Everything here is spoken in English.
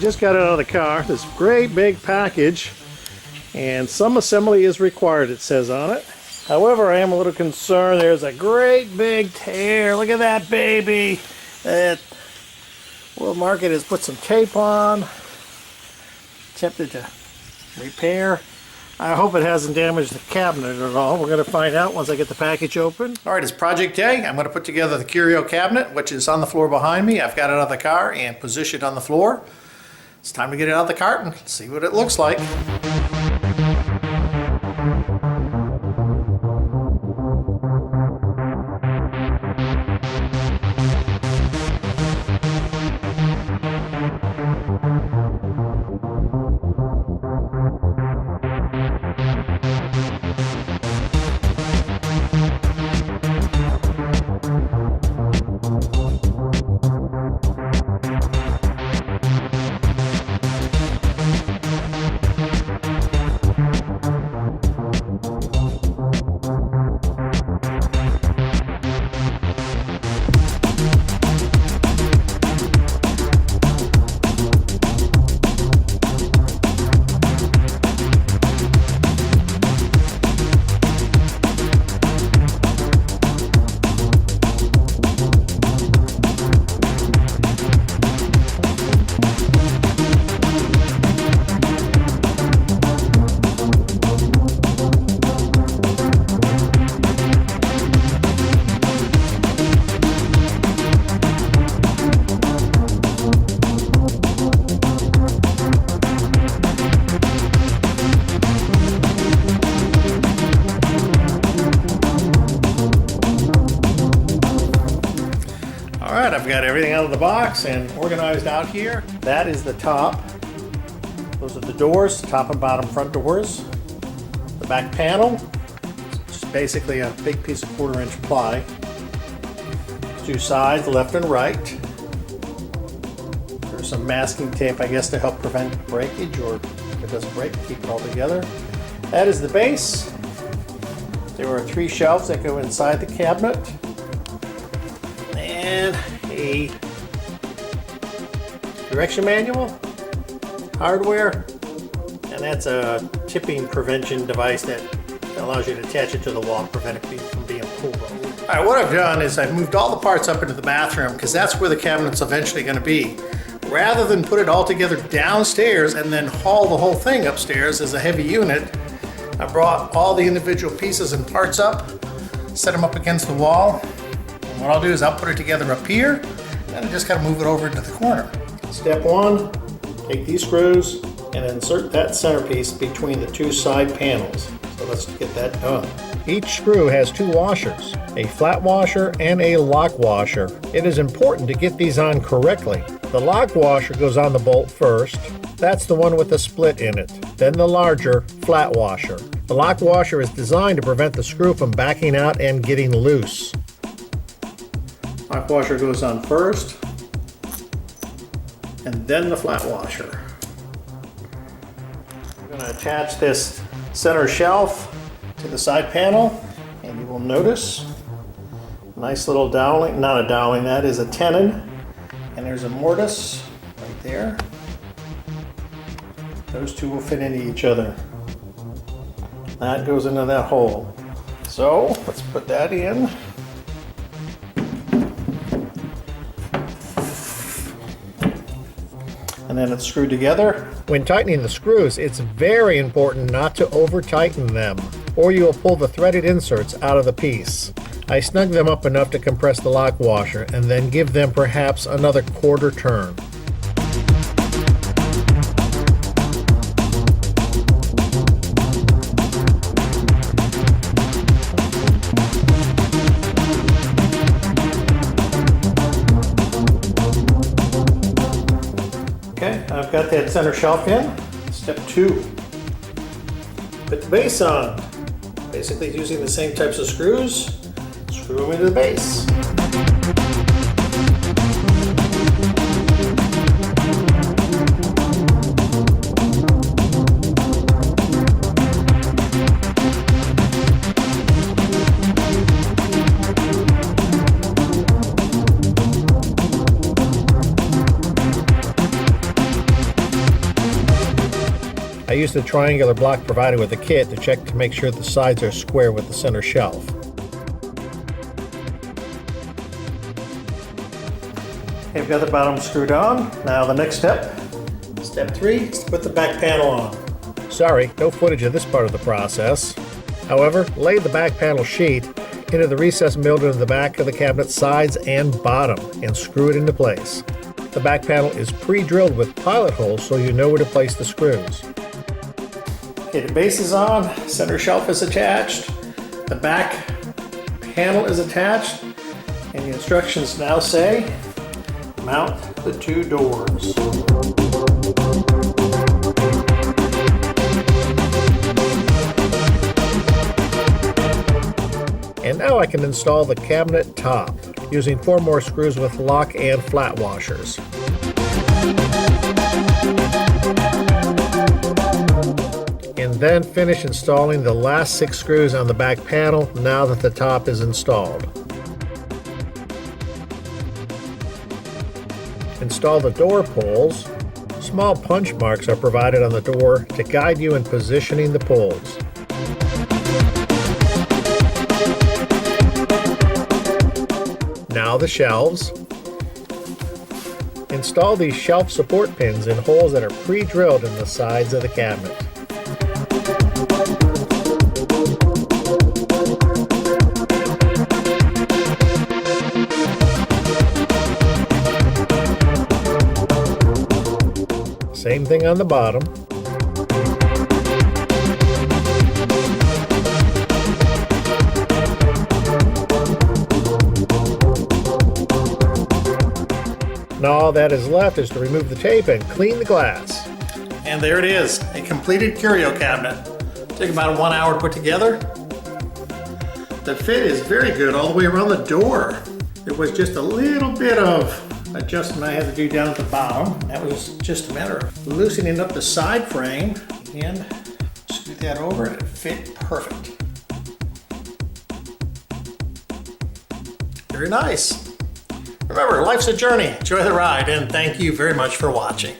just got it out of the car. This great big package, and some assembly is required, it says on it. However, I am a little concerned. There's a great big tear. Look at that baby. Will Market has put some tape on. Attempted to repair. I hope it hasn't damaged the cabinet at all. We're going to find out once I get the package open. All right, it's project day. I'm going to put together the Curio Cabinet, which is on the floor behind me. I've got it out of the car and positioned on the floor. It's time to get it out of the carton. Let's see what it looks like. Alright, I've got everything out of the box and organized out here. That is the top. Those are the doors, top and bottom front doors. The back panel, it's basically a big piece of 1/4 inch ply. Two sides, left and right. There's some masking tape, I guess, to help prevent breakage, or if it doesn't break, keep it all together. That is the base. There are 3 shelves that go inside the cabinet. And a direction manual, hardware, and that's a tipping prevention device that allows you to attach it to the wall, prevent it from being pulled over. All right, what I've done is I've moved all the parts up into the bathroom because that's where the cabinet's eventually going to be. Rather than put it all together downstairs and then haul the whole thing upstairs as a heavy unit, I brought all the individual pieces and parts up, set them up against the wall. What I'll do is I'll put it together up here, and I just gotta move it over into the corner. Step 1, take these screws and insert that centerpiece between the 2 side panels. So let's get that done. Each screw has 2 washers, a flat washer and a lock washer. It is important to get these on correctly. The lock washer goes on the bolt first. That's the one with the split in it. Then the larger flat washer. The lock washer is designed to prevent the screw from backing out and getting loose. Lock washer goes on first, and then the flat washer. I'm going to attach this center shelf to the side panel, and you will notice nice little doweling, not a doweling, that is a tenon, and there's a mortise right there. Those 2 will fit into each other. That goes into that hole. So let's put that in. And then it's screwed together. When tightening the screws, it's very important not to over-tighten them, or you will pull the threaded inserts out of the piece. I snug them up enough to compress the lock washer, and then give them perhaps another 1/4 turn. Okay, I've got that center shelf in. Step 2, put the base on. Basically using the same types of screws, screw them into the base. I used the triangular block provided with the kit to check to make sure the sides are square with the center shelf. Okay, I've got the bottom screwed on. Now the next step, step 3, is to put the back panel on. Sorry, no footage of this part of the process. However, lay the back panel sheet into the recessed milled into the back of the cabinet sides and bottom and screw it into place. The back panel is pre-drilled with pilot holes so you know where to place the screws. Okay, the base is on, center shelf is attached, the back panel is attached, and the instructions now say, mount the 2 doors. And now I can install the cabinet top using 4 more screws with lock and flat washers. And then finish installing the last 6 screws on the back panel now that the top is installed. Install the door pulls. Small punch marks are provided on the door to guide you in positioning the pulls. Now the shelves. Install these shelf support pins in holes that are pre-drilled in the sides of the cabinet. Same thing on the bottom. Now all that is left is to remove the tape and clean the glass. And there it is, a completed curio cabinet. Took about 1 hour to put together. The fit is very good all the way around the door. There was just a little bit of adjustment I had to do down at the bottom. That was just a matter of loosening up the side frame and screw that over and it fit perfect. Very nice. Remember, life's a journey. Enjoy the ride, and thank you very much for watching.